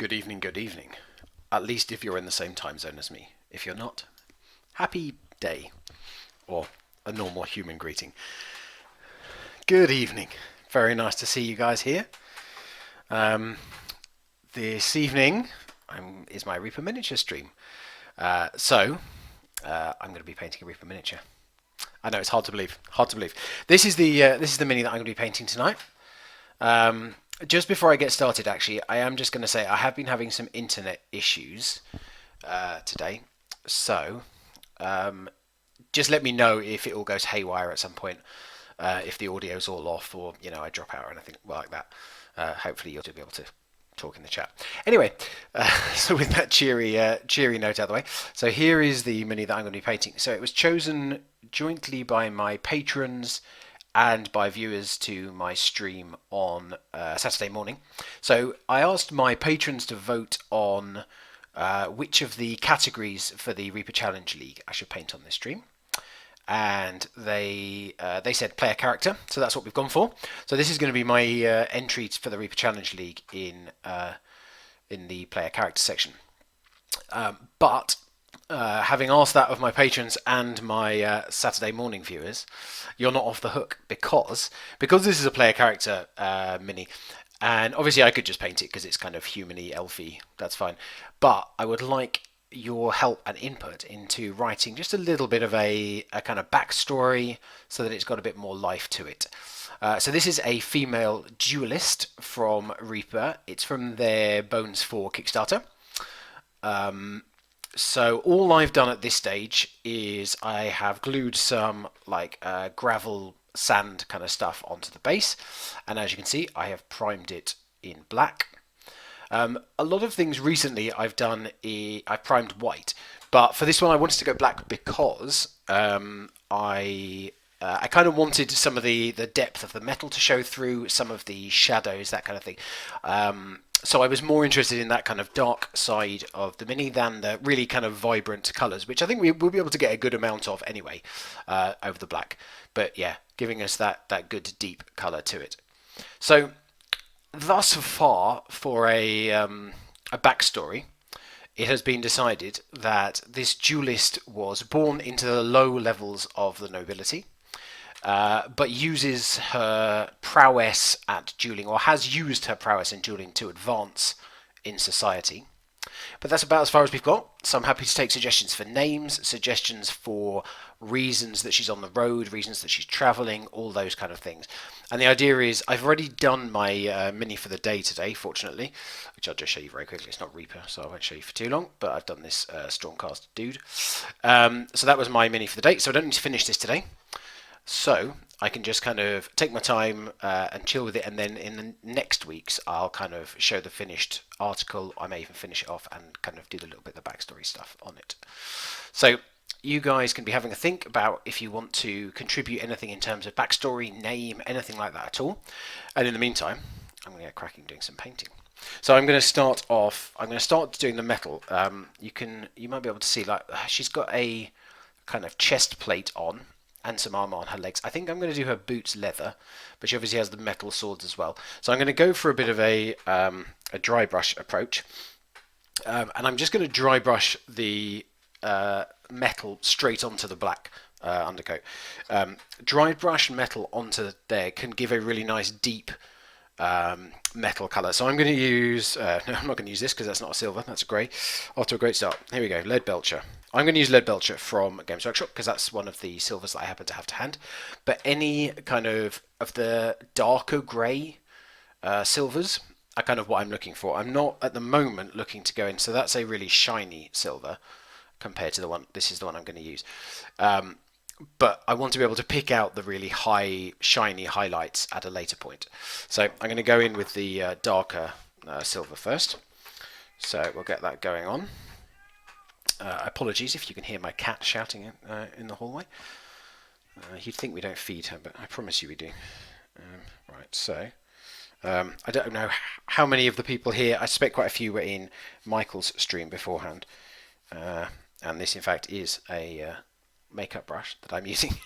Good evening, good evening. At least if you're in the same time zone as me. If you're not, happy day. Or a normal human greeting. Good evening. Very nice to see you guys here. Um, this evening is my Reaper miniature stream. I'm going to be painting a Reaper miniature. I know it's hard to believe. Hard to believe. This is the mini that I'm going to be painting tonight. Just before I get started, actually, I am just going to say I have been having some internet issues today. So, just let me know if it all goes haywire at some point, if the audio's all off, or I drop out or anything like that. Hopefully, you'll be able to talk in the chat. Anyway, so with that cheery note out of the way, so here is the mini that I'm going to be painting. So it was chosen jointly by my patrons and by viewers to my stream on Saturday morning. So I asked my patrons to vote on which of the categories for the Reaper Challenge League I should paint on this stream. And they said player character, so that's what we've gone for. So this is going to be my entry for the Reaper Challenge League in the player character section. But having asked that of my patrons and my Saturday morning viewers, you're not off the hook because this is a player character mini, and obviously I could just paint it because it's kind of humany, elfy. That's fine, but I would like your help and input into writing just a little bit of a kind of backstory so that it's got a bit more life to it. So this is a female duelist from Reaper. It's from their Bones 4 Kickstarter. So all I've done at this stage is I have glued some gravel sand kind of stuff onto the base, and as you can see I have primed it in black. A lot of things recently I've done I've primed white, but for this one I wanted to go black because I kind of wanted some of the depth of the metal to show through, some of the shadows, that kind of thing. So I was more interested in that kind of dark side of the mini than the really kind of vibrant colours, which I think we'll be able to get a good amount of anyway over the black. But yeah, giving us that good deep colour to it. So thus far, for a backstory, it has been decided that this duelist was born into the low levels of the nobility, but uses her prowess at dueling, or has used her prowess in dueling to advance in society. But that's about as far as we've got. So I'm happy to take suggestions for names, suggestions for reasons that she's on the road, reasons that she's travelling, all those kind of things. And the idea is, I've already done my mini for the day today, fortunately, which I'll just show you very quickly. It's not Reaper, so I won't show you for too long, but I've done this Stormcast dude. So that was my mini for the day, so I don't need to finish this today. So I can just kind of take my time and chill with it, and then in the next weeks I'll kind of show the finished article. I may even finish it off and kind of do a little bit of the backstory stuff on it. So you guys can be having a think about if you want to contribute anything in terms of backstory, name, anything like that at all. And in the meantime, I'm going to get cracking doing some painting. So I'm going to start off. I'm going to start doing the metal. You might be able to see, like, she's got a kind of chest plate on and some armor on her legs. I think I'm going to do her boots leather, but she obviously has the metal swords as well. So I'm going to go for a bit of a dry brush approach, and I'm just going to dry brush the metal straight onto the black undercoat. Dry brush metal onto there can give a really nice deep metal colour. So I'm going to use, no, I'm not going to use this because that's not a silver, that's a grey. Off to a great start. Here we go, lead Belcher. I'm going to use lead Belcher from Games Workshop because that's one of the silvers that I happen to have to hand. But any kind of the darker grey silvers are kind of what I'm looking for. I'm not at the moment looking to go in, so that's a really shiny silver compared to the one, this is the one I'm going to use. But I want to be able to pick out the really high, shiny highlights at a later point. So I'm going to go in with the darker silver first. So we'll get that going on. Apologies if you can hear my cat shouting in the hallway. You'd think we don't feed her, but I promise you we do. Right, so I don't know how many of the people here, I suspect quite a few were in Michael's stream beforehand. And this, in fact, is a makeup brush that I'm using.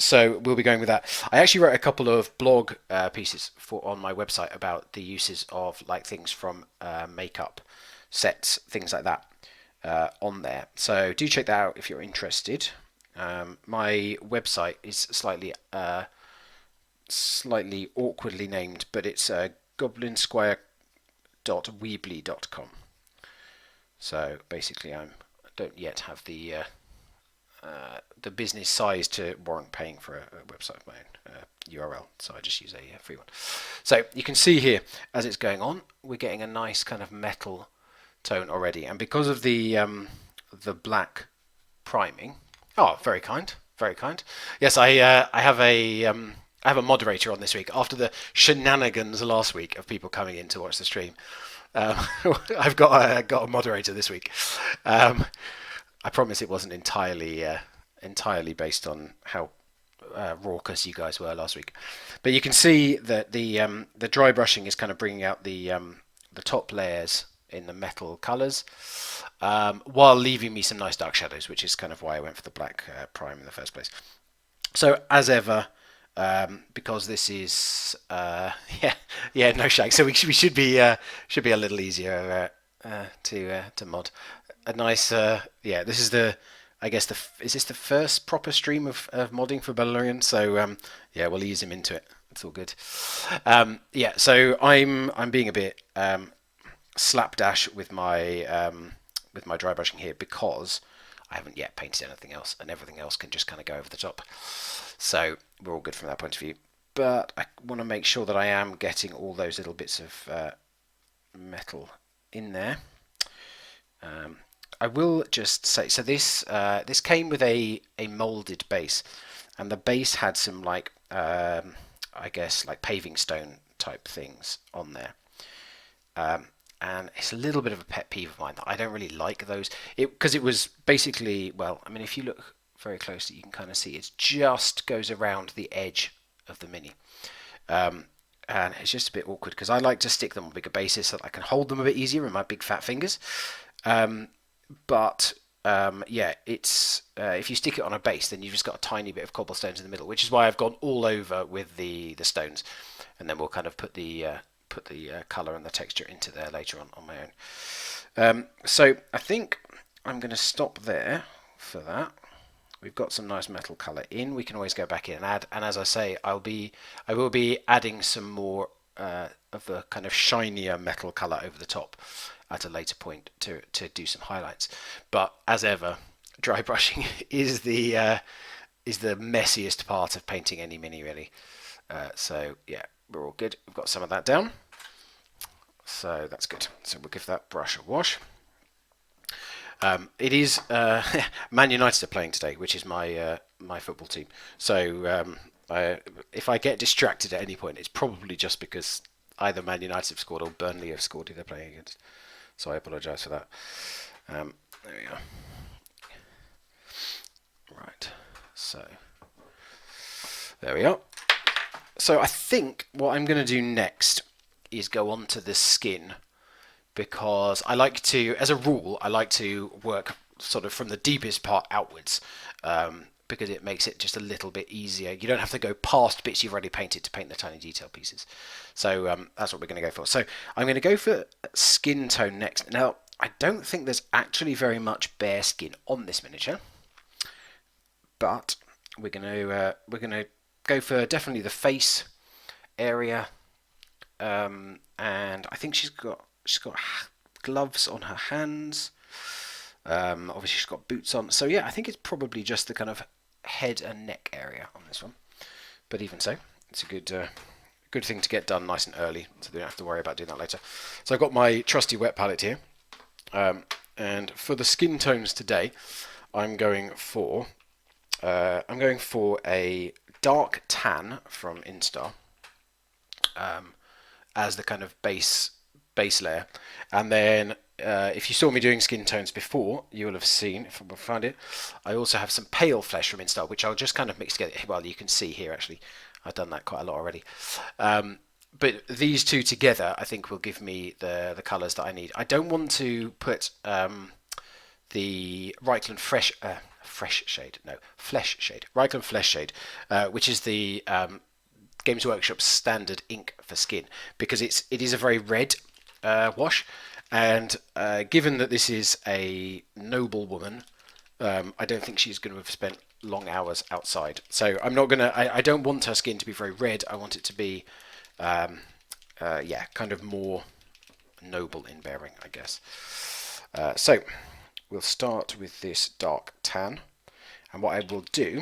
So we'll be going with that. I actually wrote a couple of blog pieces on my website about the uses of like things from makeup sets, things like that on there. So do check that out if you're interested. My website is slightly awkwardly named, but it's goblinsquire.weebly.com. So basically, I don't yet have the business size to warrant paying for a website of my own URL, so I just use a free one. So you can see here, as it's going on, we're getting a nice kind of metal tone already, and because of the black priming. Oh, very kind, very kind. Yes, I have a moderator on this week after the shenanigans last week of people coming in to watch the stream. I've got a moderator this week. I promise it wasn't entirely based on how raucous you guys were last week, but you can see that the dry brushing is kind of bringing out the top layers in the metal colours, while leaving me some nice dark shadows, which is kind of why I went for the black prime in the first place. So as ever, because this is no shag, so we should be a little easier to mod. A nice this is is this the first proper stream of modding for Belcher, so we'll ease him into it. It's all good. So I'm being a bit slapdash with my dry brushing here because I haven't yet painted anything else, and everything else can just kind of go over the top. So we're all good from that point of view. But I want to make sure that I am getting all those little bits of metal in there. I will just say, so this came with a molded base, and the base had some like I guess like paving stone type things on there. And it's a little bit of a pet peeve of mine that I don't really like those, because it was basically, well, I mean, if you look very closely, you can kind of see it just goes around the edge of the Mini. And it's just a bit awkward because I like to stick them on bigger bases so that I can hold them a bit easier in my big fat fingers. But it's if you stick it on a base, then you've just got a tiny bit of cobblestones in the middle, which is why I've gone all over with the stones, and then we'll kind of put the colour and the texture into there later on my own. So I think I'm going to stop there for that. We've got some nice metal colour in. We can always go back in and add. And as I say, I will be adding some more of the kind of shinier metal colour over the top at a later point to do some highlights. But as ever, dry brushing is the messiest part of painting any Mini, really. So yeah, we're all good. We've got some of that down, so that's good. So we'll give that brush a wash. It is Man United are playing today, which is my football team. So if I get distracted at any point, it's probably just because either Man United have scored or Burnley have scored who they're playing against. So I apologise for that. There we go. Right. So there we are. So I think what I'm going to do next is go on to the skin, because I like to, as a rule, I like to work sort of from the deepest part outwards, because it makes it just a little bit easier. You don't have to go past bits you've already painted to paint the tiny detail pieces. So that's what we're going to go for. So I'm going to go for skin tone next. Now, I don't think there's actually very much bare skin on this miniature, but we're going to go for definitely the face area, and I think she's got gloves on her hands. Obviously she's got boots on, so yeah, I think it's probably just the kind of head and neck area on this one. But even so, it's a good thing to get done nice and early, so we don't have to worry about doing that later. So I've got my trusty wet palette here, and for the skin tones today, I'm going for a dark tan from Instar as the kind of base layer, and then if you saw me doing skin tones before, you will have seen, if I can find it, I also have some pale flesh from Instar, which I'll just kind of mix together. Well, you can see here actually, I've done that quite a lot already. But these two together, I think, will give me the colours that I need. I don't want to put the Reichland Fresh Shade, no, Flesh Shade, Rhinox Flesh Shade, which is the Games Workshop standard ink for skin, because it is a very red wash, and given that this is a noble woman, I don't think she's going to have spent long hours outside. So I'm not gonna. I don't want her skin to be very red. I want it to be, yeah, kind of more noble in bearing, I guess. So we'll start with this dark tan, and what I will do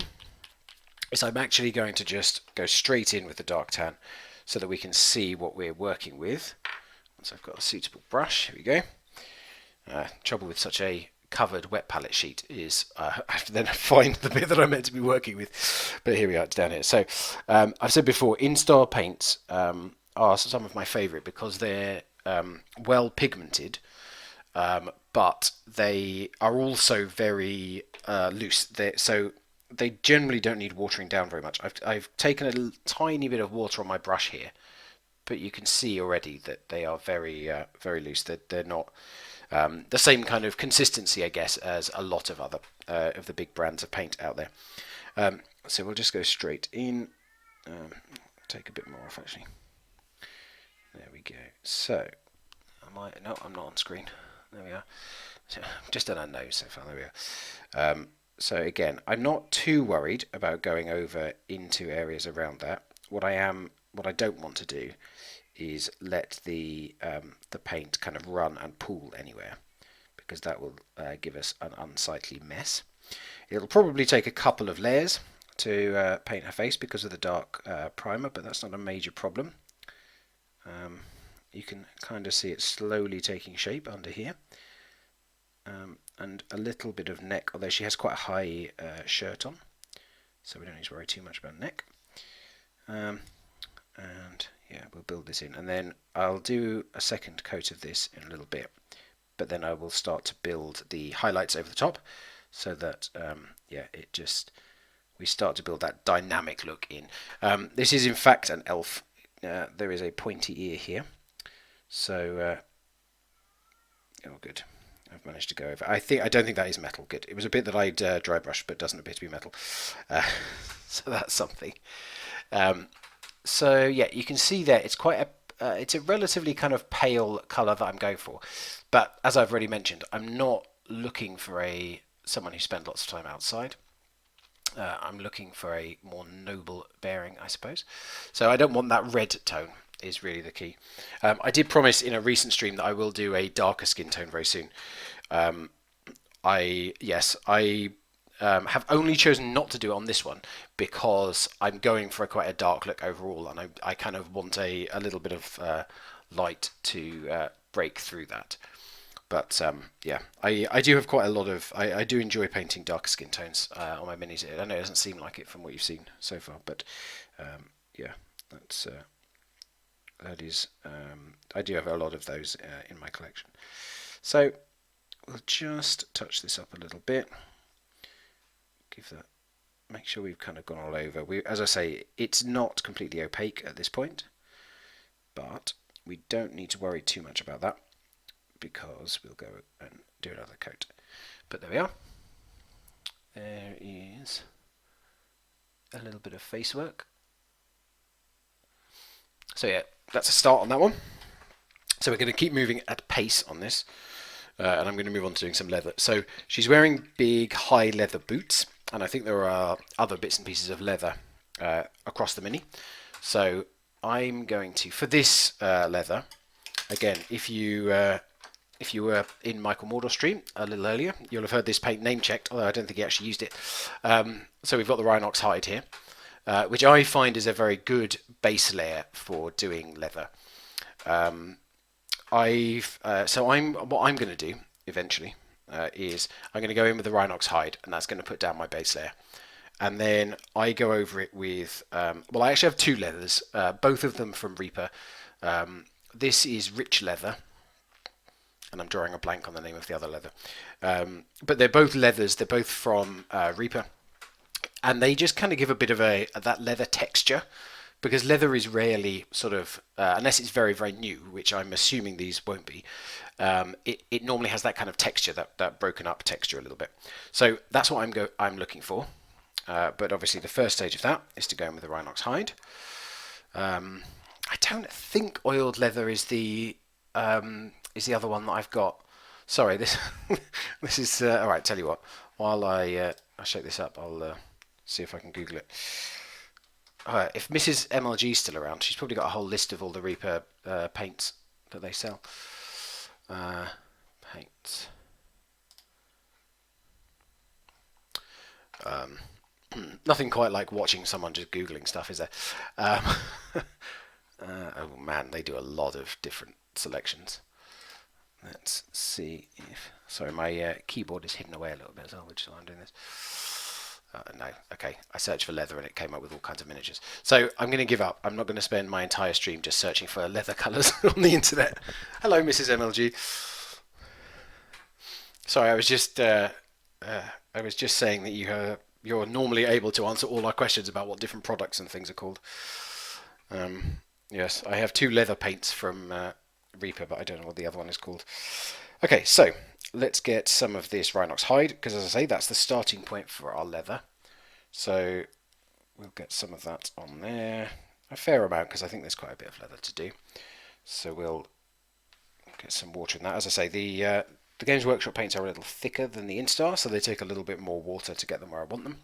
is I'm actually going to just go straight in with the dark tan so that we can see what we're working with. Once I've got a suitable brush, here we go. Trouble with such a covered wet palette sheet is I have to then find the bit that I'm meant to be working with, but here we are, it's down here. So I've said before, in-style paints are some of my favourite because they're well pigmented, but they are also very loose. So they generally don't need watering down very much. I've taken a tiny bit of water on my brush here, but you can see already that they are very very loose. They're not the same kind of consistency, I guess, as a lot of other of the big brands of paint out there. So we'll just go straight in. Take a bit more off, actually. There we go. So, no, I'm not on screen. There we are. Just done our nose so far. There we are. So again, I'm not too worried about going over into areas around that. What I don't want to do is let the paint kind of run and pool anywhere, because that will give us an unsightly mess. It'll probably take a couple of layers to paint her face because of the dark primer, but that's not a major problem. You can kind of see it slowly taking shape under here, and a little bit of neck, although she has quite a high shirt on, so we don't need to worry too much about neck. And yeah, we'll build this in, and then I'll do a second coat of this in a little bit, but then I will start to build the highlights over the top, so that yeah, we start to build that dynamic look in. This is in fact an elf. There is a pointy ear here, so oh good, I've managed to go over. I don't think that is metal. Good. It was a bit that I'd dry brushed, but doesn't appear to be metal, so that's something. So yeah, you can see there it's quite it's a relatively kind of pale colour that I'm going for, but as I've already mentioned, I'm not looking for someone who spent lots of time outside. I'm looking for a more noble bearing, I suppose. So I don't want that red tone, is really the key. I did promise in a recent stream that I will do a darker skin tone very soon. I have only chosen not to do it on this one because I'm going for quite a dark look overall, and I kind of want a little bit of light to break through that. But yeah, I do have quite a lot of. I do enjoy painting darker skin tones on my minis. I know it doesn't seem like it from what you've seen so far, but yeah, that is. I do have a lot of those in my collection. So we'll just touch this up a little bit. Make sure we've kind of gone all over. As I say, it's not completely opaque at this point, but we don't need to worry too much about that, because we'll go and do another coat. But there we are. There is a little bit of face work. So yeah, that's a start on that one. So we're going to keep moving at pace on this, and I'm going to move on to doing some leather. So she's wearing big high leather boots, and I think there are other bits and pieces of leather across the mini. So I'm going to, for this leather, again, if you were in Michael Mordor's stream a little earlier, you'll have heard this paint name checked, although I don't think he actually used it. So we've got the Rhinox Hide here, which I find is a very good base layer for doing leather. What I'm going to do eventually is I'm going to go in with the Rhinox Hide, and that's going to put down my base layer. And then I go over it with, well, I actually have two leathers, both of them from Reaper. This is rich leather, and I'm drawing a blank on the name of the other leather. But they're both leathers, they're both from Reaper, and they just kind of give a bit of that leather texture because leather is rarely sort of, unless it's very, very new, which I'm assuming these won't be, it normally has that kind of texture, that broken up texture a little bit. So that's what I'm looking for. But obviously the first stage of that is to go in with the Rhinox Hide. I don't think oiled leather is the other one that I've got. Sorry, this this is all right. Tell you what, while I shake this up, I'll see if I can Google it. If Mrs. MLG is still around, she's probably got a whole list of all the Reaper paints that they sell. Paints. Nothing quite like watching someone just Googling stuff, is there? Oh man, they do a lot of different selections. Let's see if... Sorry, my keyboard is hidden away a little bit as well, which is why I'm doing this. No, okay. I searched for leather and it came up with all kinds of miniatures. So I'm going to give up. I'm not going to spend my entire stream just searching for leather colours on the internet. Hello, Mrs. MLG. Sorry, I was just saying that you're normally able to answer all our questions about what different products and things are called. Yes, I have 2 leather paints from Reaper, but I don't know what the other one is called. Okay, so let's get some of this Rhinox Hide, because as I say, that's the starting point for our leather. So we'll get some of that on there. A fair amount, because I think there's quite a bit of leather to do. So we'll get some water in that. As I say, the Games Workshop paints are a little thicker than the Instar, so they take a little bit more water to get them where I want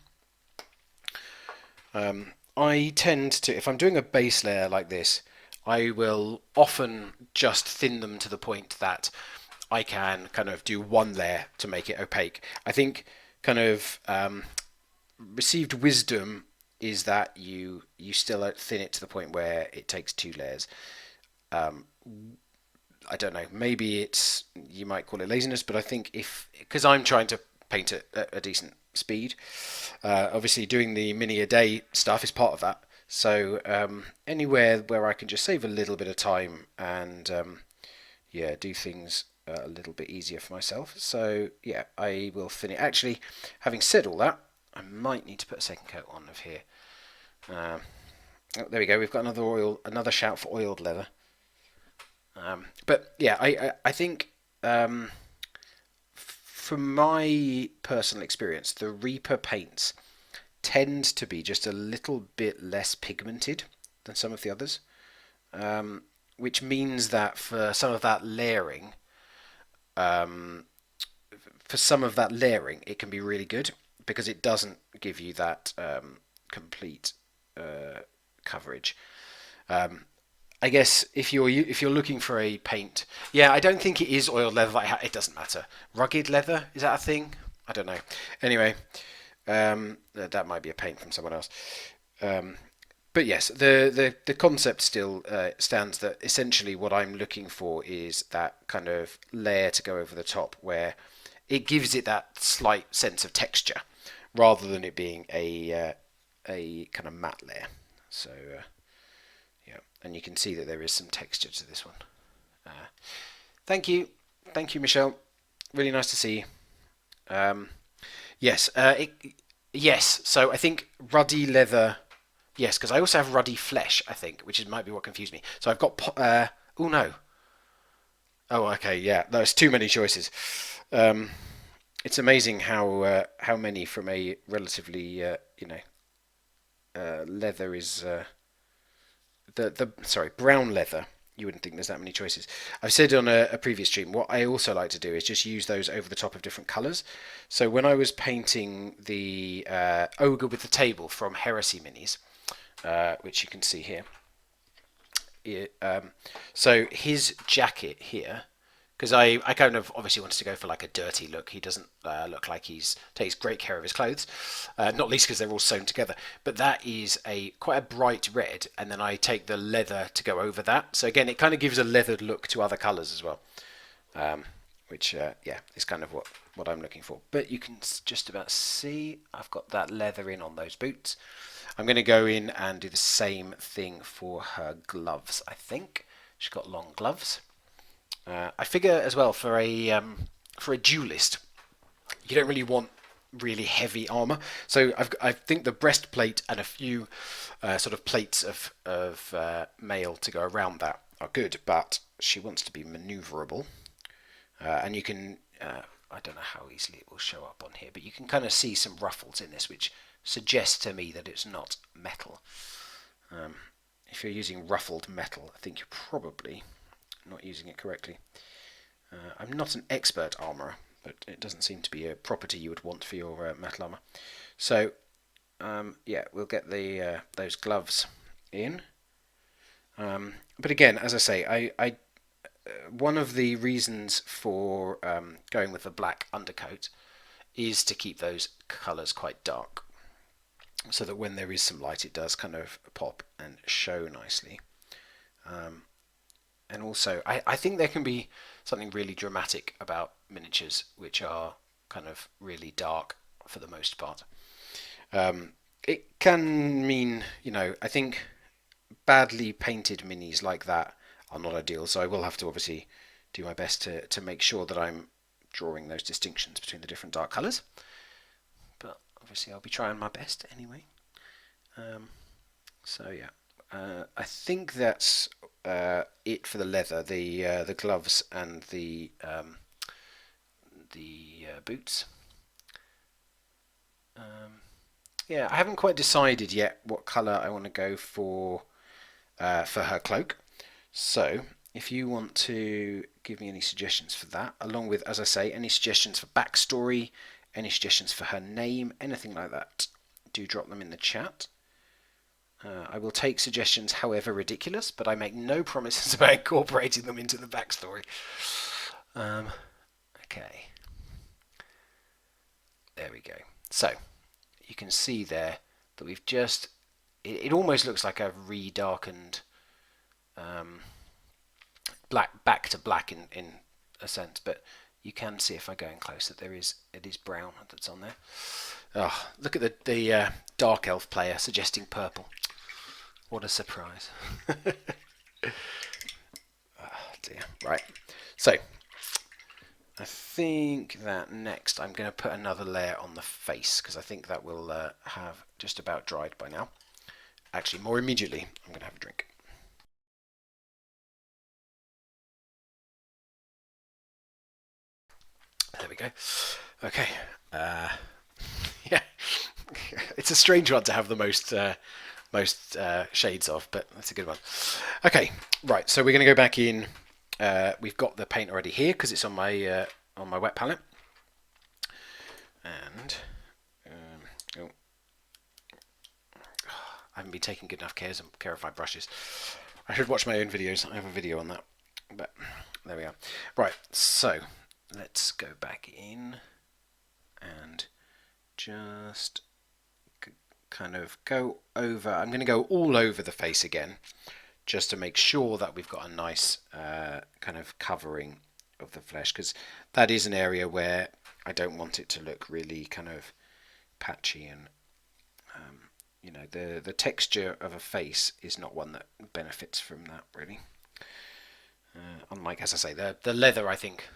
them. I tend to, if I'm doing a base layer like this, I will often just thin them to the point that I can kind of do one layer to make it opaque. I think kind of received wisdom is that you still thin it to the point where it takes 2 layers. I don't know, maybe you might call it laziness, but I think because I'm trying to paint at a decent speed, obviously doing the mini a day stuff is part of that. So anywhere where I can just save a little bit of time and do things a little bit easier for myself. So yeah, I will thin it. Actually, having said all that, I might need to put a second coat on of here. Oh, there we go. We've got another shout for oiled leather. But yeah, I think from my personal experience, the Reaper paints tend to be just a little bit less pigmented than some of the others, which means that for some of that layering, it can be really good because it doesn't give you that complete coverage. I guess if you're looking for a paint, yeah, I don't think it is oiled leather. It doesn't matter. Rugged leather, is that a thing? I don't know. Anyway, that might be a paint from someone else. But yes, the concept still stands that essentially what I'm looking for is that kind of layer to go over the top where it gives it that slight sense of texture rather than it being a kind of matte layer. So yeah, and you can see that there is some texture to this one. Thank you, Michelle. Really nice to see you. Yes, yes. So I think ruddy leather. Yes, because I also have ruddy flesh, I think, which might be what confused me. So I've got... oh, no. Oh, okay, yeah. There's too many choices. It's amazing how many from a relatively, leather is... brown leather. You wouldn't think there's that many choices. I've said on a previous stream, what I also like to do is just use those over the top of different colours. So when I was painting the Ogre with the Table from Heresy Minis, which you can see here. So his jacket here, because I kind of obviously wanted to go for like a dirty look. He doesn't look like takes great care of his clothes, not least because they're all sewn together. But that is quite a bright red, and then I take the leather to go over that. So again, it kind of gives a leathered look to other colours as well, which is kind of what I'm looking for. But you can just about see I've got that leather in on those boots. I'm going to go in and do the same thing for her gloves, I think. She's got long gloves. I figure as well for a duelist, you don't really want really heavy armor. So I think the breastplate and a few sort of plates of mail to go around that are good, but she wants to be maneuverable, and you can. I don't know how easily it will show up on here, but you can kind of see some ruffles in this, which suggests to me that it's not metal. If you're using ruffled metal, I think you're probably not using it correctly. I'm not an expert armourer, but it doesn't seem to be a property you would want for your metal armour. So, yeah, we'll get the those gloves in. But again, as I say, I one of the reasons for going with the black undercoat is to keep those colours quite dark, so that when there is some light, it does kind of pop and show nicely. And also, I think there can be something really dramatic about miniatures which are kind of really dark for the most part. It can mean, I think badly painted minis like that are not ideal, so I will have to obviously do my best to make sure that I'm drawing those distinctions between the different dark colours. But obviously I'll be trying my best anyway. So yeah, I think that's it for the leather, the gloves and the boots. Yeah, I haven't quite decided yet what colour I want to go for her cloak. So if you want to give me any suggestions for that, along with, as I say, any suggestions for backstory, any suggestions for her name, anything like that, do drop them in the chat. I will take suggestions, however ridiculous, but I make no promises about incorporating them into the backstory. Okay. There we go. So, you can see there that we've just... It almost looks like a re-darkened back to black in a sense, but you can see if I go in close that it is brown that's on there. Oh, look at the dark elf player suggesting purple. What a surprise. Oh dear. Right. So, I think that next I'm going to put another layer on the face, because I think that will have just about dried by now. Actually, more immediately, I'm going to have a drink. There we go. Okay. Yeah. It's a strange one to have the most shades of, but that's a good one. Okay, right. So we're going to go back in. We've got the paint already here because it's on my wet palette, and oh, I haven't been taking good enough care of my brushes. I should watch my own videos. I have a video on that, but there we are. Right. So let's go back in and just kind of go over. I'm going to go all over the face again, just to make sure that we've got a nice kind of covering of the flesh, because that is an area where I don't want it to look really kind of patchy, and the texture of a face is not one that benefits from that really. Unlike, as I say, the leather, I think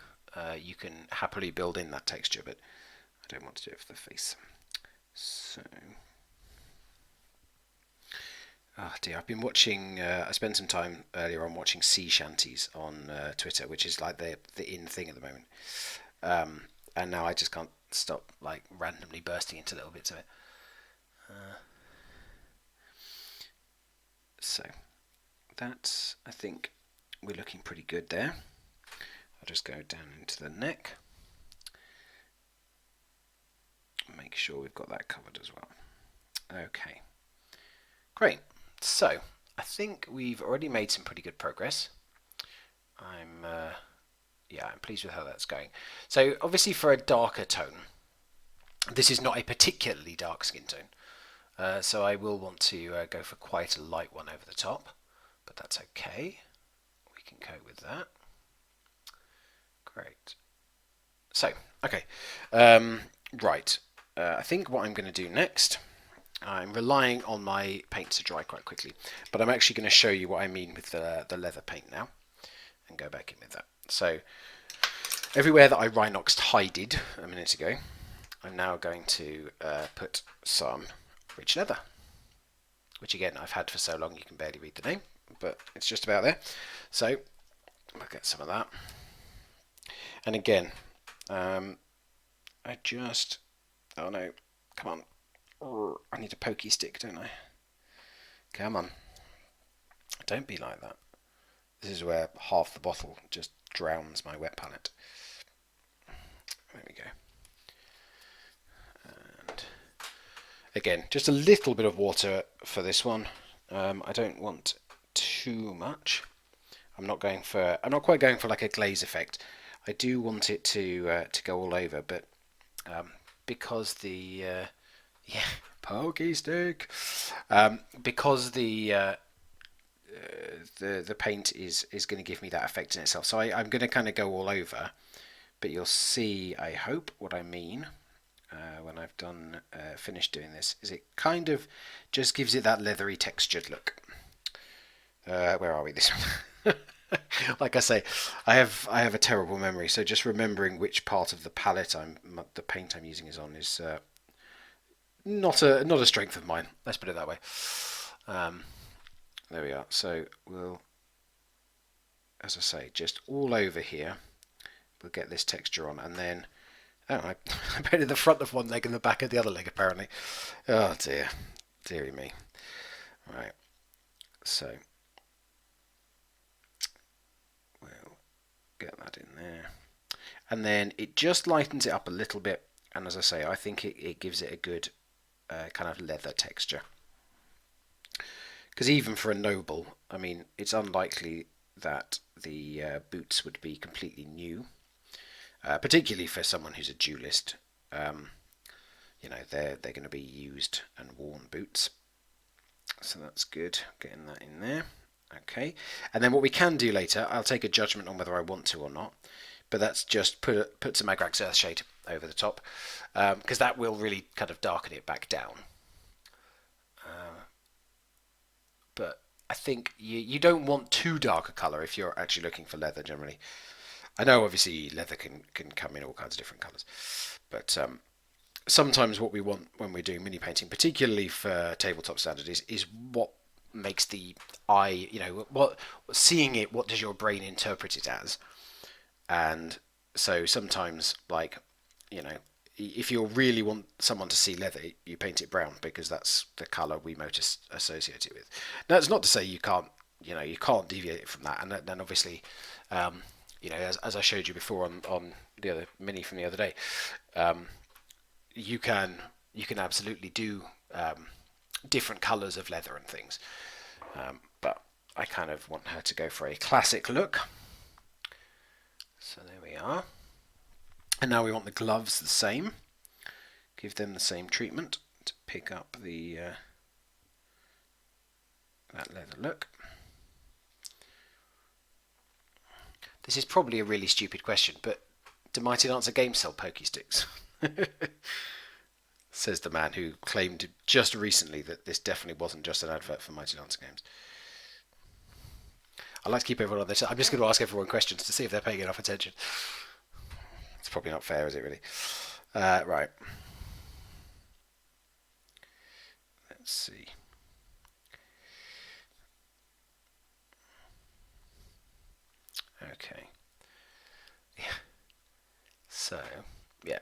you can happily build in that texture, but I don't want to do it for the face. So, oh dear, I've been watching, I spent some time earlier on watching sea shanties on Twitter, which is like the in thing at the moment. And now I just can't stop like randomly bursting into little bits of it. So that's, I think we're looking pretty good there. I'll just go down into the neck. Make sure we've got that covered as well. Okay, great. So I think we've already made some pretty good progress. I'm pleased with how that's going. So obviously for a darker tone, this is not a particularly dark skin tone, so I will want to go for quite a light one over the top, but that's okay. We can cope with that. Great. So, okay, right. I think what I'm going to do next, I'm relying on my paint to dry quite quickly, but I'm actually going to show you what I mean with the leather paint now, and go back in with that. So, everywhere that I Rhinox Hided a minute ago, I'm now going to put some rich leather, which again I've had for so long you can barely read the name, but it's just about there. So I'll get some of that. And again, I just, oh no, come on. I need a pokey stick, don't I? Come on. Don't be like that. This is where half the bottle just drowns my wet palette. There we go. And again, just a little bit of water for this one. I don't want too much. I'm not quite going for like a glaze effect. I do want it to go all over, but because the yeah, pokey stick, because the paint is going to give me that effect in itself. So I'm going to kind of go all over, but you'll see, I hope, what I mean when I've done finished doing this is it kind of just gives it that leathery textured look. Where are we? This one. Like I say, I have a terrible memory, so just remembering which part of the palette the paint I'm using is on is not a strength of mine. Let's put it that way. There we are. So we'll, as I say, just all over here. We'll get this texture on, and then I painted the front of one leg and the back of the other leg apparently. Oh dear, dearie me. Right. So we'll get that in there, and then it just lightens it up a little bit. And as I say, I think it gives it a good kind of leather texture. Because even for a noble, I mean, it's unlikely that the boots would be completely new, particularly for someone who's a duelist. You know, they're going to be used and worn boots, so that's good. Getting that in there, okay. And then what we can do later, I'll take a judgment on whether I want to or not, but that's just put some Agrax Earthshade over the top, because that will really kind of darken it back down. But I think you don't want too dark a colour if you're actually looking for leather generally. I know obviously leather can come in all kinds of different colours, but sometimes what we want when we're doing mini painting, particularly for tabletop standard, is what makes the eye, you know, what seeing it, what does your brain interpret it as? And so sometimes, like, you know, if you really want someone to see leather, you paint it brown because that's the colour we most associate it with. Now, it's not to say you can't, you know, you can't deviate from that. And then obviously, you know, as I showed you before on the other mini from the other day, you can absolutely do different colours of leather and things. But I kind of want her to go for a classic look. So there we are. And now we want the gloves the same. Give them the same treatment to pick up the that leather look. This is probably a really stupid question, but do Mighty Lancer games sell pokey sticks? Says the man who claimed just recently that this definitely wasn't just an advert for Mighty Lancer games. I like to keep everyone on this. I'm just going to ask everyone questions to see if they're paying enough attention. It's probably not fair, is it really? Right. Let's see. Okay. Yeah. So, yeah.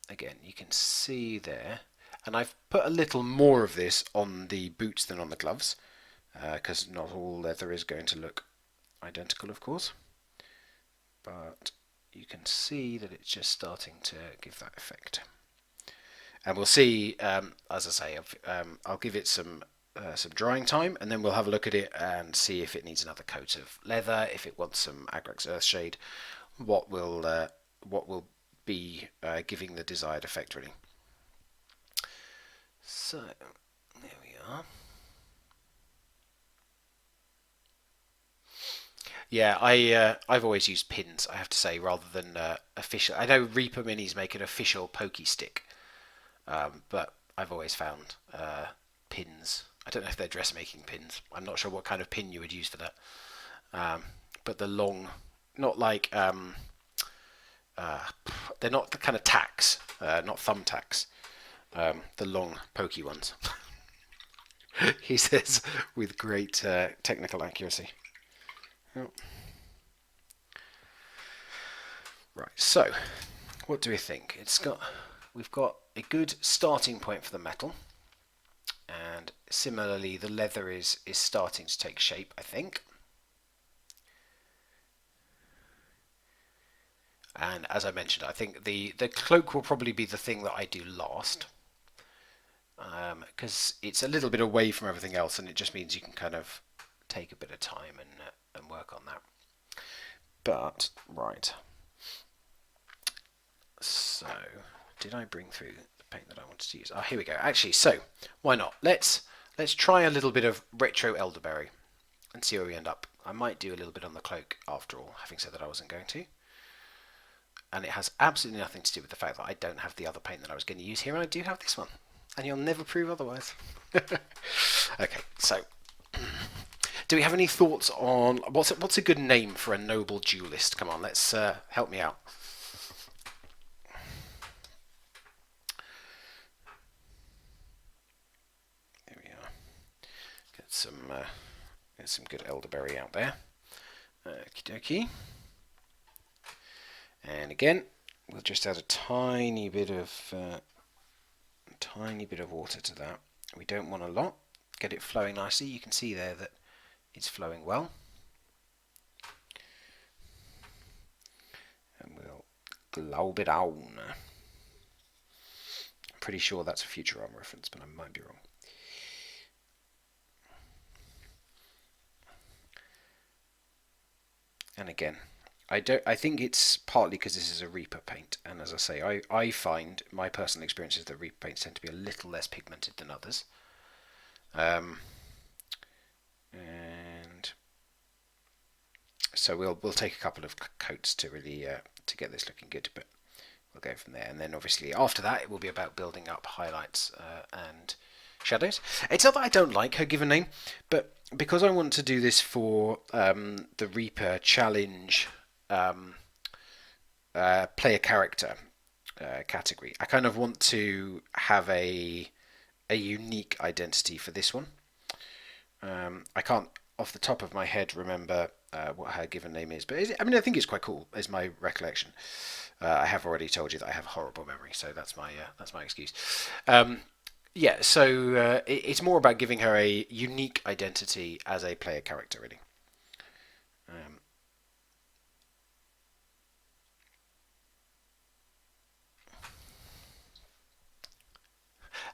Again, you can see there. And I've put a little more of this on the boots than on the gloves, because not all leather is going to look identical, of course. But you can see that it's just starting to give that effect. And we'll see, as I say, I'll give it some drying time, and then we'll have a look at it and see if it needs another coat of leather, if it wants some Agrax Earthshade, what will be giving the desired effect, really. So, there we are. Yeah, I've always used pins, I have to say, rather than official. I know Reaper Minis make an official pokey stick, but I've always found pins. I don't know if they're dressmaking pins. I'm not sure what kind of pin you would use for that. But the long, not like they're not the kind of tacks, not thumbtacks, the long pokey ones. He says with great technical accuracy. Oh. Right, so what do we think? We've got a good starting point for the metal, and similarly the leather is starting to take shape, I think. And as I mentioned, I think the cloak will probably be the thing that I do last, because it's a little bit away from everything else, and it just means you can kind of take a bit of time and work on that. But right, so did I bring through the paint that I wanted to use? Oh, here we go. Actually, so why not? Let's try a little bit of retro elderberry and see where we end up. I might do a little bit on the cloak after all, having said that I wasn't going to. And it has absolutely nothing to do with the fact that I don't have the other paint that I was going to use here, and I do have this one. And you'll never prove otherwise. Okay, so do we have any thoughts on what's a good name for a noble duelist? Come on, let's help me out. There we are. Get some good elderberry out there. Okie dokie. And again, we'll just add a tiny bit of water to that. We don't want a lot. Get it flowing nicely. You can see there that it's flowing well. And we'll globe it on. I'm pretty sure that's a Futurama reference, but I might be wrong. And again, I think it's partly because this is a Reaper paint, and as I say, I find my personal experience is that Reaper paints tend to be a little less pigmented than others. And so we'll take a couple of coats to really to get this looking good, but we'll go from there. And then obviously after that, it will be about building up highlights and shadows. It's not that I don't like her given name, but because I want to do this for the Reaper challenge player character category, I kind of want to have a unique identity for this one. I can't off the top of my head remember what her given name is, but I think it's quite cool, is my recollection. I have already told you that I have a horrible memory, so that's my excuse. Yeah, so it's more about giving her a unique identity as a player character, really.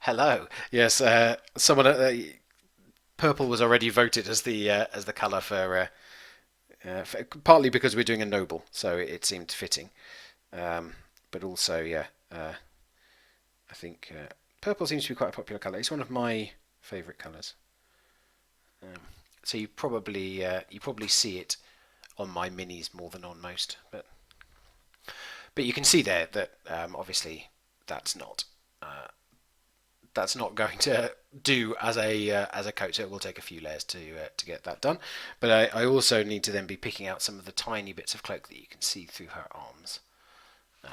Hello. Yes, someone. Purple was already voted as the colour for, partly because we're doing a noble, so it seemed fitting. But also, yeah, I think purple seems to be quite a popular colour. It's one of my favourite colours. So you probably see it on my minis more than on most, but you can see there that obviously that's not going to do as a coat, so it will take a few layers to get that done. But I also need to then be picking out some of the tiny bits of cloak that you can see through her arms. Yeah,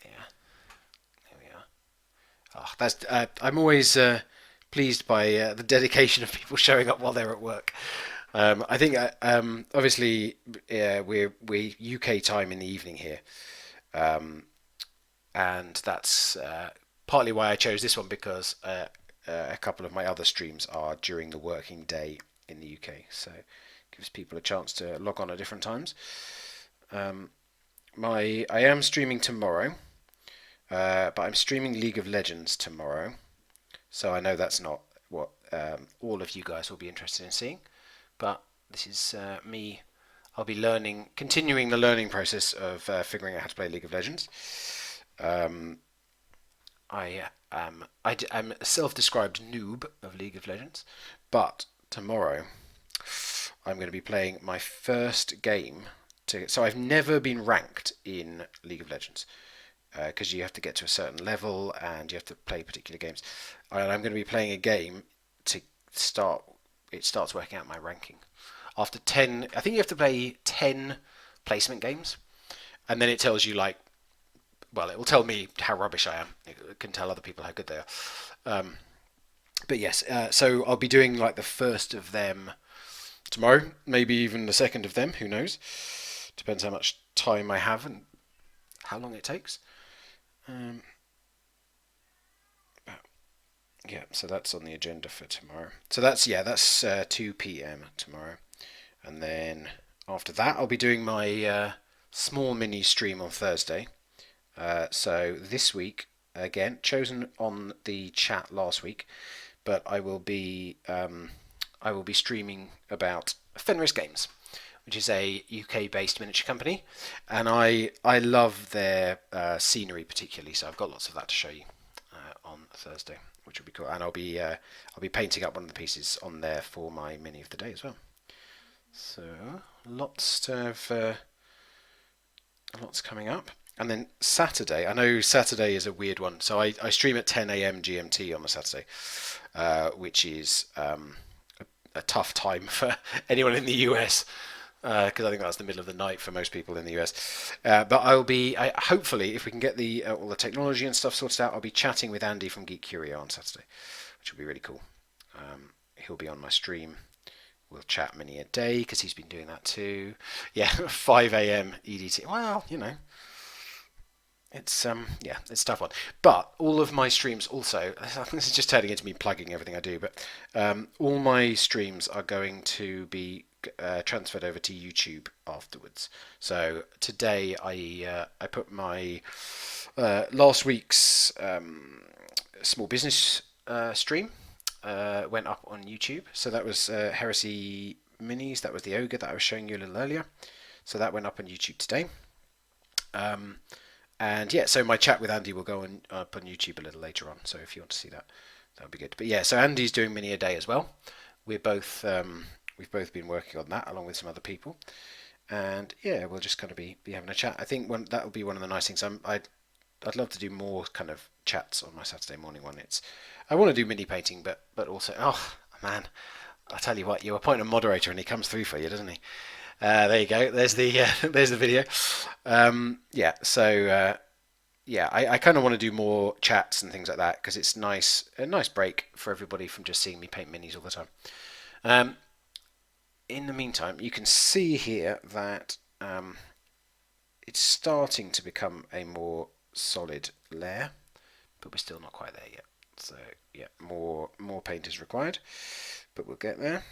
there we are. Oh, that's I'm always pleased by the dedication of people showing up while they're at work. I think obviously we're UK time in the evening here, and that's partly why I chose this one, because a couple of my other streams are during the working day in the UK, so it gives people a chance to log on at different times. I am streaming tomorrow, but I'm streaming League of Legends tomorrow, so I know that's not what all of you guys will be interested in seeing, but this is me. I'll be continuing the learning process of figuring out how to play League of Legends. I'm a self-described noob of League of Legends, but tomorrow I'm going to be playing my first game. So I've never been ranked in League of Legends, because you have to get to a certain level and you have to play particular games. And I'm going to be playing a game to start. It starts working out my ranking after 10. I think you have to play 10 placement games, and then it tells you like well, it will tell me how rubbish I am. It can tell other people how good they are. But yes, so I'll be doing like the first of them tomorrow, maybe even the second of them. Who knows? Depends how much time I have and how long it takes. Um, yeah, so that's on the agenda for tomorrow. So that's 2 p.m. tomorrow, and then after that I'll be doing my small mini stream on Thursday. So this week, again, chosen on the chat last week, but I will be streaming about Fenris Games, which is a UK-based miniature company, and I love their scenery particularly. So I've got lots of that to show you on Thursday, which will be cool. And I'll be painting up one of the pieces on there for my mini of the day as well. So lots coming up. And then Saturday, I know Saturday is a weird one. So I stream at 10 a.m. GMT on a Saturday, which is a tough time for anyone in the US, because I think that's the middle of the night for most people in the US. But hopefully, if we can get all the technology and stuff sorted out, I'll be chatting with Andy from Geek Curio on Saturday, which will be really cool. He'll be on my stream. We'll chat many a day because he's been doing that too. Yeah, 5 a.m. EDT. Well, it's it's a tough one. But all of my streams also, this is just turning into me plugging everything I do, but all my streams are going to be transferred over to YouTube afterwards. So today I put my last week's small business stream went up on YouTube. So that was Heresy Minis. That was the ogre that I was showing you a little earlier. So that went up on YouTube today. And yeah, so my chat with Andy will go up on YouTube a little later on. So if you want to see that, that would be good. But yeah, so Andy's doing mini a day as well. We've both been working on that along with some other people. And yeah, we'll just kind of be having a chat. I think that will be one of the nice things. I'd love to do more kind of chats on my Saturday morning one. I want to do mini painting, but also, oh man, I tell you what, you appoint a moderator and he comes through for you, doesn't he? There you go. There's the there's the video. Yeah. So yeah, I kind of want to do more chats and things like that because it's a nice break for everybody from just seeing me paint minis all the time. In the meantime, you can see here that it's starting to become a more solid layer, but we're still not quite there yet. So yeah, more paint is required, but we'll get there.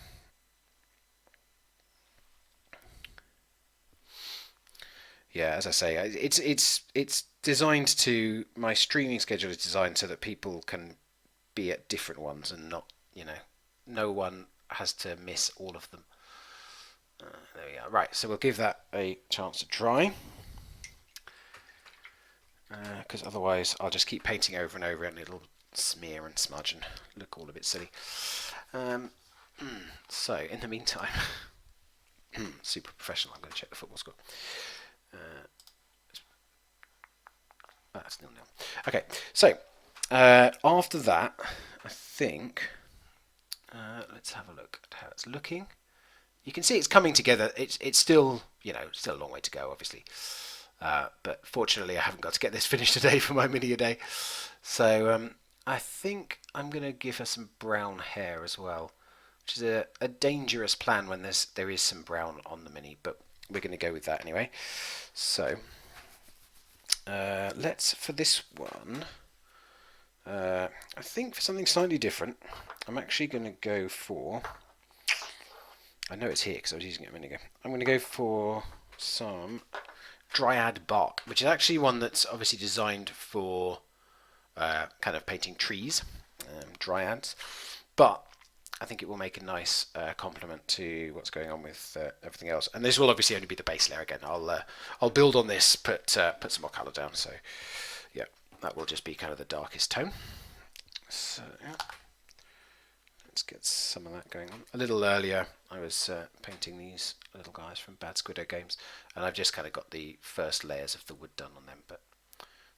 Yeah, as I say, it's designed to my streaming schedule is designed so that people can be at different ones and not no one has to miss all of them. There we are. Right, so we'll give that a chance to dry. Because otherwise I'll just keep painting over and over and it'll smear and smudge and look all a bit silly. So in the meantime, super professional, I'm going to check the football score. That's 0-0. Okay, so after that, I think let's have a look at how it's looking. You can see it's coming together. It's still still a long way to go, obviously. But fortunately, I haven't got to get this finished today for my mini a day. So I think I'm going to give her some brown hair as well, which is a dangerous plan when there is some brown on the mini, but we're going to go with that anyway. So let's, for this one, I think for something slightly different, I'm actually going to go for, I know it's here because I was using it a minute ago, I'm going to go for some Dryad Bark, which is actually one that's obviously designed for kind of painting trees, dryads, but I think it will make a nice complement to what's going on with everything else. And this will obviously only be the base layer again. I'll build on this, put some more colour down. So yeah, that will just be kind of the darkest tone. So yeah, let's get some of that going on. A little earlier, I was painting these little guys from Bad Squiddo Games, and I've just kind of got the first layers of the wood done on them, but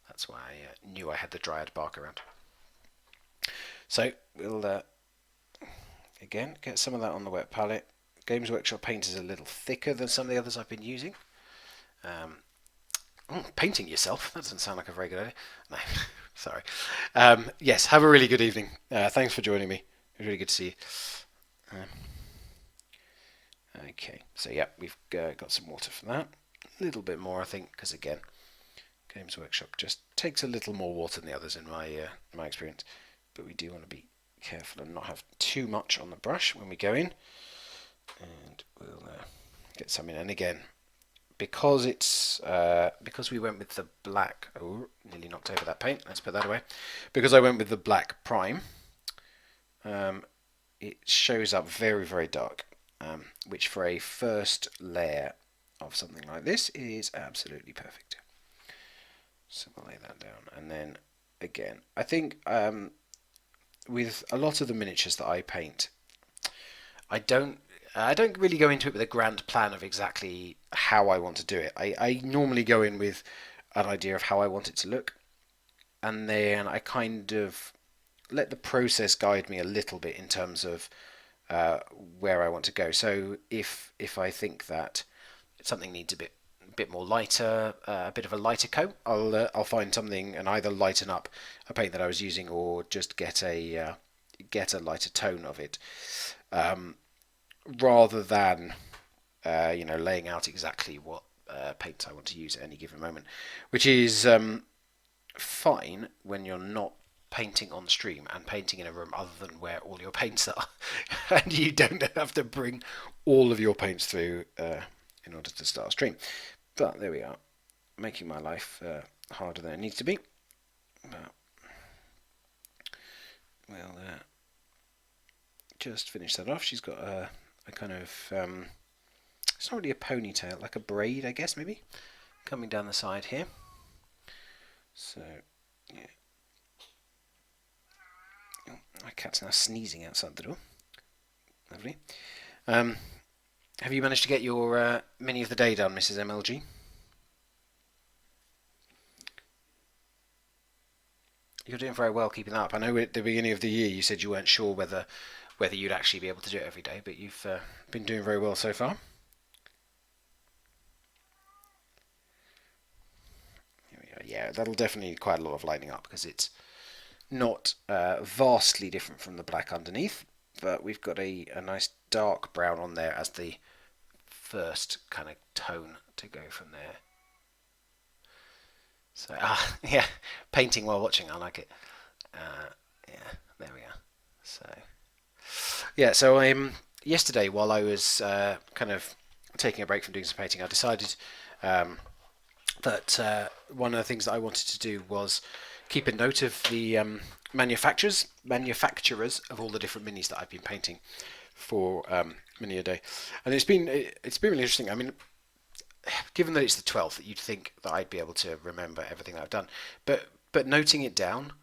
that's why I knew I had the Dryad Bark around. So we'll again get some of that on the wet palette. Games Workshop paint is a little thicker than some of the others I've been using. Oh, painting yourself? That doesn't sound like a very good idea. No, sorry. Yes, have a really good evening. Thanks for joining me. It was really good to see you. Um, okay, so yeah, we've got some water for that. A little bit more, I think, because again, Games Workshop just takes a little more water than the others in my experience. But we do want to be careful and not have too much on the brush when we go in. And we'll get some in. And again, because we went with the black. Oh, nearly knocked over that paint. Let's put that away. Because I went with the black prime, it shows up very, very dark, which for a first layer of something like this is absolutely perfect. So we'll lay that down, and then again, I think with a lot of the miniatures that I paint, I don't really go into it with a grand plan of exactly how I want to do it. I normally go in with an idea of how I want it to look, and then I kind of let the process guide me a little bit in terms of where I want to go. So if I think that something needs a bit more lighter, a bit of a lighter coat, I'll find something and either lighten up a paint that I was using or just get a lighter tone of it, rather than laying out exactly what paints I want to use at any given moment, which is fine when you're not painting on stream and painting in a room other than where all your paints are, and you don't have to bring all of your paints through in order to start a stream. But there we are, making my life harder than it needs to be. But we'll just finish that off. She's got a kind of it's not really a ponytail, like a braid, I guess, maybe, coming down the side here. So yeah. Oh, my cat's now sneezing outside the door. Lovely. Have you managed to get your mini of the day done, Mrs. MLG? You're doing very well keeping that up. I know at the beginning of the year you said you weren't sure whether you'd actually be able to do it every day, but you've been doing very well so far. Here we go. Yeah, that'll definitely need quite a lot of lighting up because it's not vastly different from the black underneath, but we've got a nice dark brown on there as the first kind of tone to go from there. So yeah, painting while watching, I like it. Yeah, there we are. So yeah, so yesterday while I was kind of taking a break from doing some painting, I decided that one of the things that I wanted to do was keep a note of the manufacturers of all the different minis that I've been painting for Mini a Day, and it's been really interesting. I mean, given that it's the 12th, you'd think that I'd be able to remember everything that I've done, but noting it down,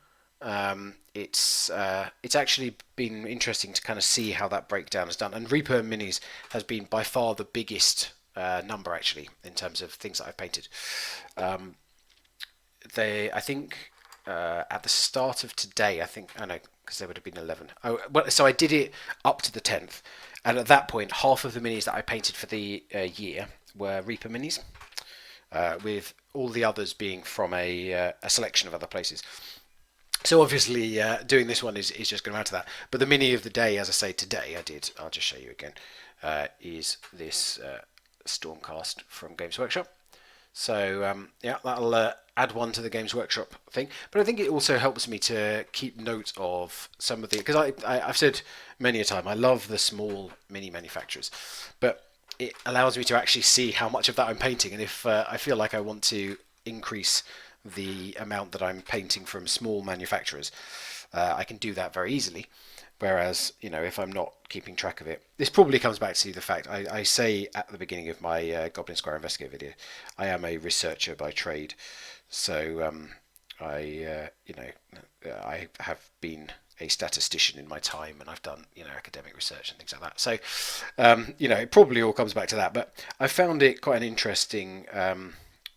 it's actually been interesting to kind of see how that breakdown is done. And Reaper Minis has been by far the biggest number actually in terms of things that I've painted. I think at the start of today, I know because there would have been 11. So I did it up to the 10th, and at that point, half of the minis that I painted for the year were Reaper Minis, with all the others being from a selection of other places. So obviously, doing this one is just going to add to that. But the mini of the day, as I say, today I'll just show you again, is this Stormcast from Games Workshop. So yeah, that'll add one to the Games Workshop thing. But I think it also helps me to keep note of some of the, because I've said many a time I love the small mini manufacturers, but it allows me to actually see how much of that I'm painting, and if I feel like I want to increase the amount that I'm painting from small manufacturers, I can do that very easily. Whereas, if I'm not keeping track of it, this probably comes back to the fact I say at the beginning of my Goblin Square Investigate video, I am a researcher by trade. So I have been a statistician in my time, and I've done academic research and things like that. So it probably all comes back to that. But I found it quite an interesting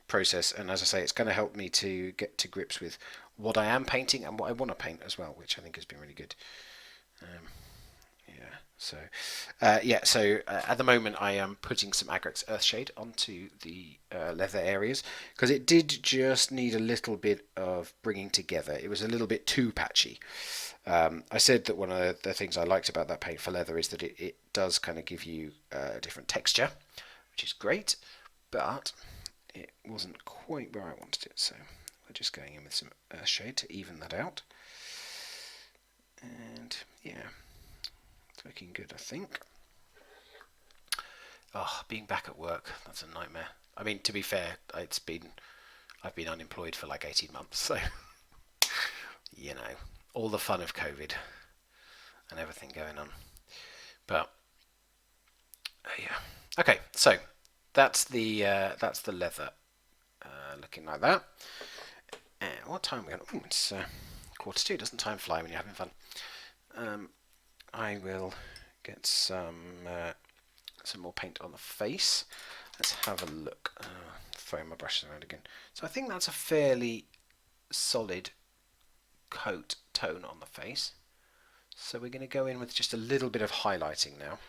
process, and as I say, it's going to help me to get to grips with what I am painting and what I want to paint as well, which I think has been really good. Yeah, So, yeah, so at the moment I am putting some Agrex Earthshade onto the leather areas because it did just need a little bit of bringing together. It was a little bit too patchy. I said that one of the things I liked about that paint for leather is that it does kind of give you a different texture, which is great, but it wasn't quite where I wanted it, so we're just going in with some Earthshade to even that out. And yeah, it's looking good, I think. Oh, being back at work, that's a nightmare. I mean, to be fair, I've been unemployed for like 18 months, so you know, all the fun of COVID and everything going on. But yeah, okay, so that's the leather looking like that. And what time are we on? Oh, it's 1:45. Doesn't time fly when you're having fun? I will get some more paint on the face. Let's have a look. Throwing my brushes around again. So I think that's a fairly solid coat tone on the face. So we're going to go in with just a little bit of highlighting now.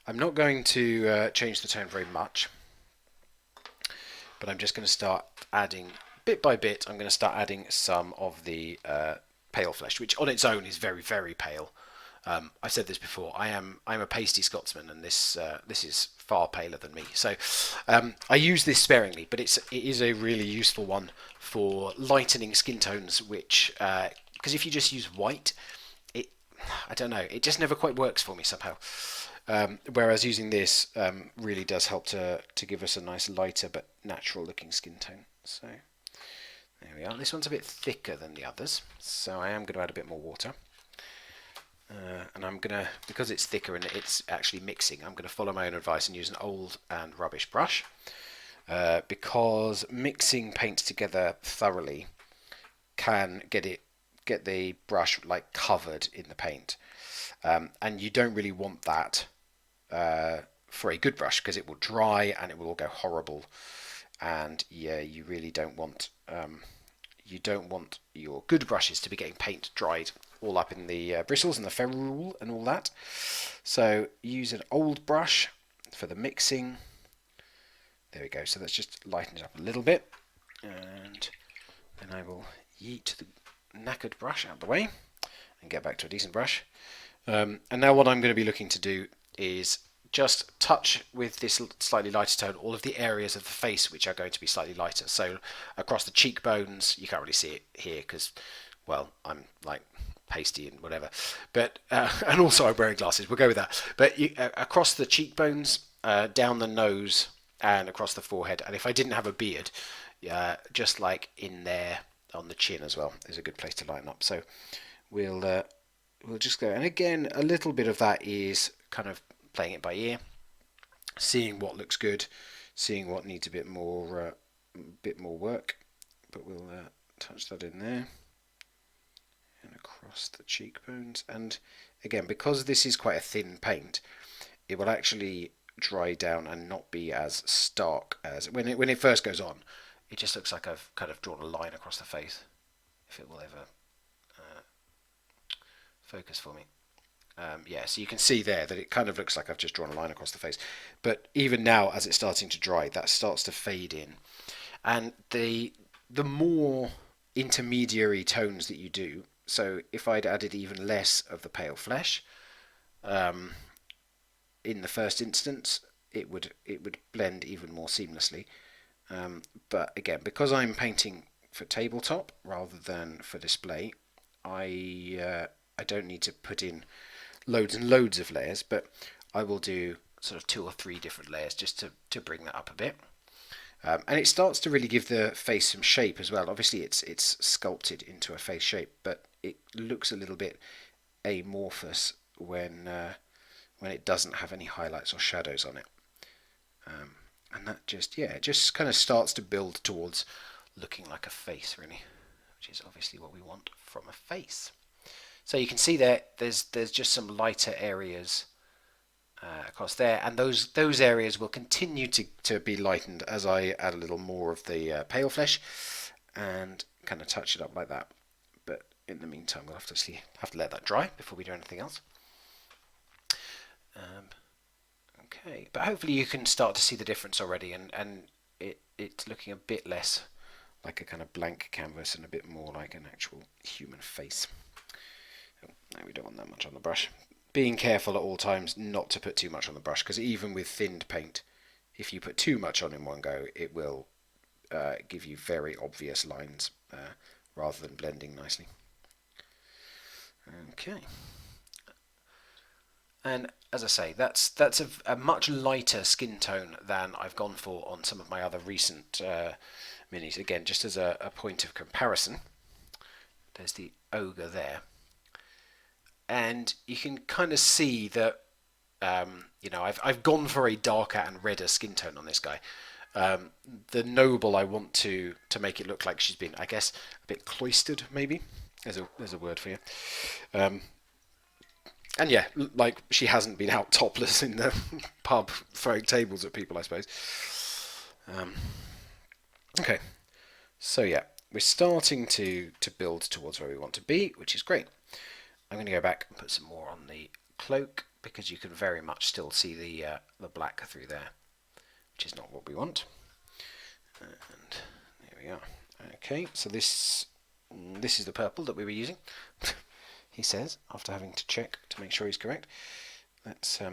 I'm not going to change the tone very much, but I'm just going to start adding, bit by bit, I'm going to start adding some of the pale flesh, which on its own is very, very pale. I've said this before. I'm a pasty Scotsman, and this is far paler than me. So I use this sparingly, but it is a really useful one for lightening skin tones. Which because if you just use white, I don't know, it just never quite works for me somehow. Whereas using this really does help to give us a nice lighter but natural looking skin tone. So there we are. This one's a bit thicker than the others, so I am going to add a bit more water. And I'm going to, because it's thicker and it's actually mixing, I'm going to follow my own advice and use an old and rubbish brush. Because mixing paints together thoroughly can get the brush like covered in the paint. And you don't really want that for a good brush because it will dry and it will all go horrible. And yeah, you really don't want your good brushes to be getting paint dried all up in the bristles and the ferrule and all that. So use an old brush for the mixing. There we go. So let's just lighten it up a little bit, and then I will yeet the knackered brush out of the way and get back to a decent brush. And now what I'm going to be looking to do is just touch with this slightly lighter tone all of the areas of the face which are going to be slightly lighter. So across the cheekbones, you can't really see it here because, well, I'm like pasty and whatever. But and also I'm wearing glasses. We'll go with that. But across the cheekbones, down the nose, and across the forehead. And if I didn't have a beard, just like in there on the chin as well is a good place to lighten up. So we'll just go. And again, a little bit of that is kind of playing it by ear, seeing what looks good, seeing what needs a bit more work. But we'll touch that in there and across the cheekbones. And again, because this is quite a thin paint, it will actually dry down and not be as stark as when it first goes on. It just looks like I've kind of drawn a line across the face. If it will ever focus for me. Yeah, so you can see there that it kind of looks like I've just drawn a line across the face. But even now, as it's starting to dry, that starts to fade in. And the more intermediary tones that you do, so if I'd added even less of the pale flesh in the first instance, it would blend even more seamlessly. But again, because I'm painting for tabletop rather than for display, I don't need to put in loads and loads of layers, but I will do sort of 2 or 3 different layers just to bring that up a bit. And it starts to really give the face some shape as well. Obviously it's sculpted into a face shape, but it looks a little bit amorphous when it doesn't have any highlights or shadows on it. And that just kind of starts to build towards looking like a face, really, which is obviously what we want from a face. So you can see there's just some lighter areas across there, and those areas will continue to be lightened as I add a little more of the pale flesh and kind of touch it up like that. But in the meantime, we'll have to let that dry before we do anything else. Um, okay, but hopefully you can start to see the difference already, and it's looking a bit less like a kind of blank canvas and a bit more like an actual human face. Oh, no, we don't want that much on the brush. Being careful at all times not to put too much on the brush, because even with thinned paint, if you put too much on in one go, it will give you very obvious lines rather than blending nicely. Okay. And as I say, that's a much lighter skin tone than I've gone for on some of my other recent minis. Again, just as a point of comparison, there's the ogre there, and you can kind of see that I've gone for a darker and redder skin tone on this guy. The noble, I want to make it look like she's been, I guess, a bit cloistered, maybe. There's a word for you. And yeah, like she hasn't been out topless in the pub throwing tables at people, I suppose. Okay, so yeah, we're starting to build towards where we want to be, which is great. I'm going to go back and put some more on the cloak because you can very much still see the black through there, which is not what we want. And there we are. Okay, so this is the purple that we were using. He says, after having to check to make sure he's correct. Let's get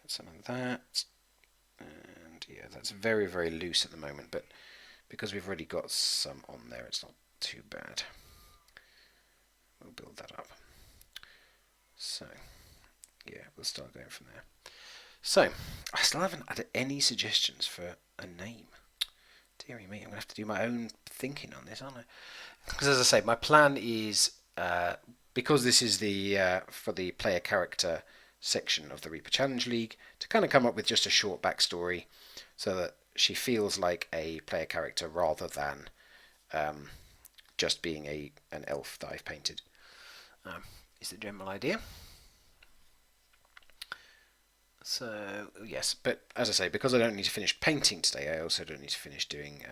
some of that. And yeah, that's very, very loose at the moment, but because we've already got some on there, it's not too bad. We'll build that up. So, yeah, we'll start going from there. So, I still haven't had any suggestions for a name. Deary me, I'm going to have to do my own thinking on this, aren't I? Because as I say, my plan is... because this is the for the player character section of the Reaper Challenge League, to kind of come up with just a short backstory so that she feels like a player character rather than just being an elf that I've painted. Is the general idea. So yes, but as I say, because I don't need to finish painting today, I also don't need to finish doing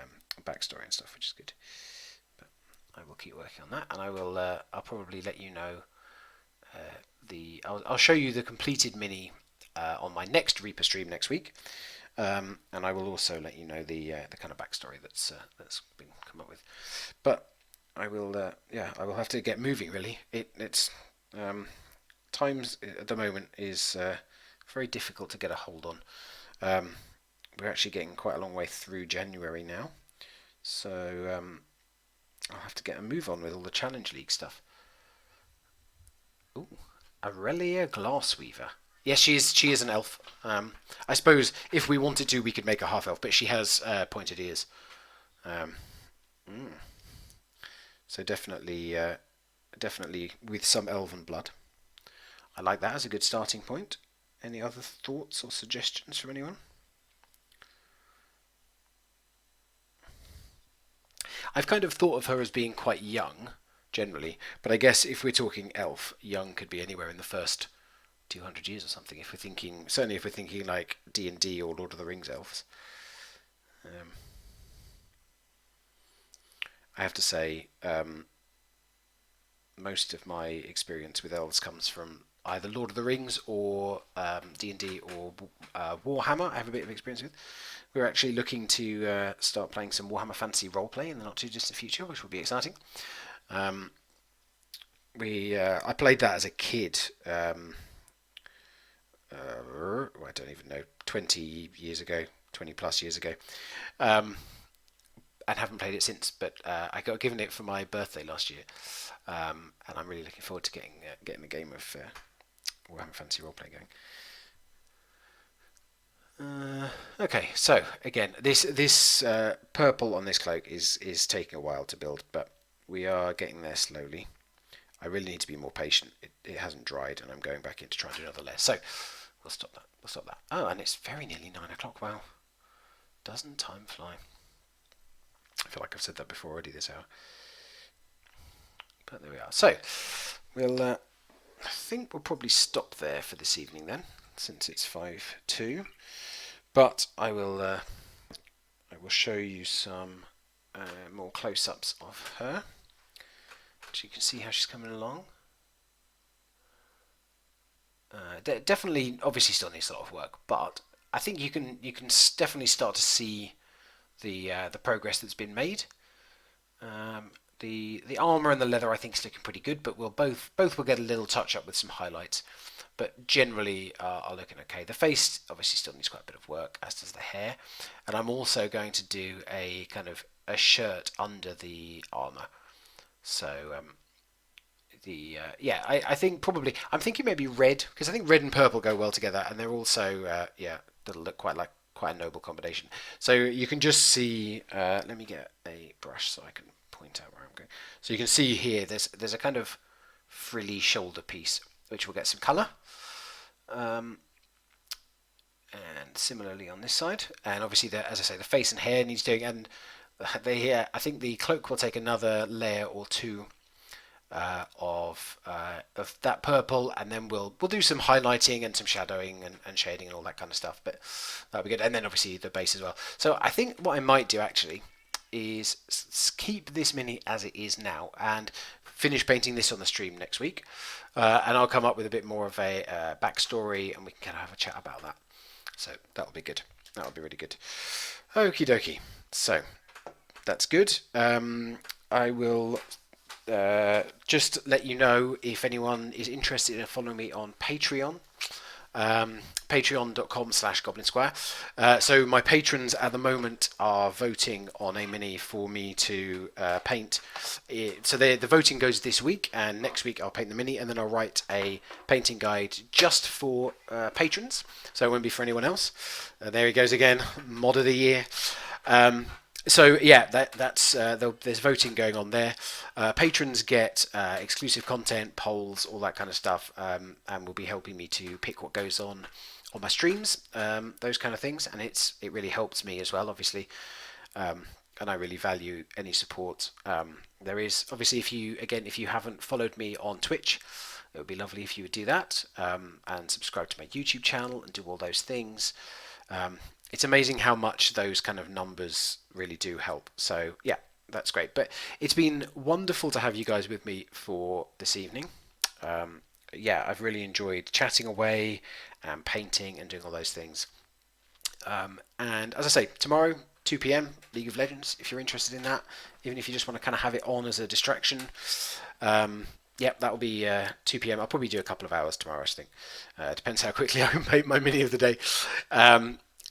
backstory and stuff, which is good. I will keep working on that, and I'll probably let you know I'll show you the completed mini on my next Reaper stream next week, and I will also let you know the kind of backstory that's been come up with. But I will I will have to get moving really. It's times at the moment is very difficult to get a hold on. We're actually getting quite a long way through January now, so I'll have to get a move on with all the Challenge League stuff. Ooh, Aurelia Glassweaver. Yes, she is an elf. I suppose if we wanted to, we could make a half elf, but she has pointed ears. So definitely with some elven blood. I like that as a good starting point. Any other thoughts or suggestions from anyone? I've kind of thought of her as being quite young, generally, but I guess if we're talking elf, young could be anywhere in the first 200 years or something. If we're thinking, certainly if we're thinking like D&D or Lord of the Rings elves. I have to say, most of my experience with elves comes from either Lord of the Rings or D&D or Warhammer. I have a bit of experience with. We're actually looking to start playing some Warhammer Fantasy roleplay in the not too distant future, which will be exciting. I played that as a kid. I don't even know, 20 years ago, 20 plus years ago, and haven't played it since. But I got given it for my birthday last year, and I'm really looking forward to getting a game of Warhammer Fantasy roleplay going. Okay, so again, this purple on this cloak is taking a while to build, but we are getting there slowly. I really need to be more patient. It hasn't dried, and I'm going back in to try and do another layer. So we'll stop that. We'll stop that. Oh, and it's very nearly 9 o'clock. Wow, doesn't time fly? I feel like I've said that before already this hour, but there we are. So we'll. I think we'll probably stop there for this evening then, since it's 5:02. But I will show you some more close-ups of her, so you can see how she's coming along. Definitely, obviously, still needs a lot of work, but I think you can definitely start to see the progress that's been made. Um, the armor and the leather I think is looking pretty good, but we'll both will get a little touch up with some highlights. But generally are looking okay. The face obviously still needs quite a bit of work, as does the hair. And I'm also going to do a kind of a shirt under the armor. So yeah, I think probably I'm thinking maybe red because I think red and purple go well together, and they're also yeah, that'll look quite a noble combination. So you can just see. Let me get a brush so I can point out where I'm going. So you can see here there's a kind of frilly shoulder piece which will get some colour. Um, and similarly on this side, and obviously as I say, the face and hair needs doing, and I think the cloak will take another layer or two of that purple, and then we'll do some highlighting and some shadowing and shading and all that kind of stuff. But that'll be good, and then obviously the base as well. So I think what I might do actually is keep this mini as it is now and finish painting this on the stream next week, and I'll come up with a bit more of a backstory, and we can kind of have a chat about that. So that'll be good. That'll be really good. Okie dokie. So that's good. I will just let you know if anyone is interested in following me on Patreon. Patreon.com/Goblin Square. So my patrons at the moment are voting on a mini for me to paint. So the voting goes this week, and next week I'll paint the mini, and then I'll write a painting guide just for patrons. So it won't be for anyone else. There he goes again, mod of the year. So yeah, there's voting going on there. Patrons get exclusive content, polls, all that kind of stuff, and will be helping me to pick what goes on my streams, those kind of things, and it really helps me as well, obviously, and I really value any support. There is obviously if you haven't followed me on Twitch, it would be lovely if you would do that, and subscribe to my YouTube channel and do all those things. It's amazing how much those kind of numbers really do help. So yeah, that's great. But it's been wonderful to have you guys with me for this evening. Yeah, I've really enjoyed chatting away and painting and doing all those things. And as I say, tomorrow, 2 p.m, League of Legends, if you're interested in that, even if you just want to kind of have it on as a distraction. Yep, that will be 2 p.m. I'll probably do a couple of hours tomorrow, I think. Depends how quickly I can make my mini of the day.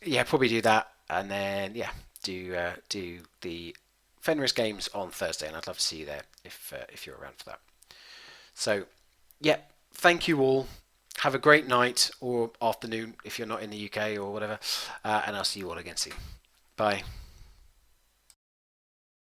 Yeah, probably do that, and then yeah, do the Fenris games on Thursday, and I'd love to see you there if you're around for that. So yeah, thank you all. Have a great night or afternoon if you're not in the UK or whatever, and I'll see you all again soon. Bye.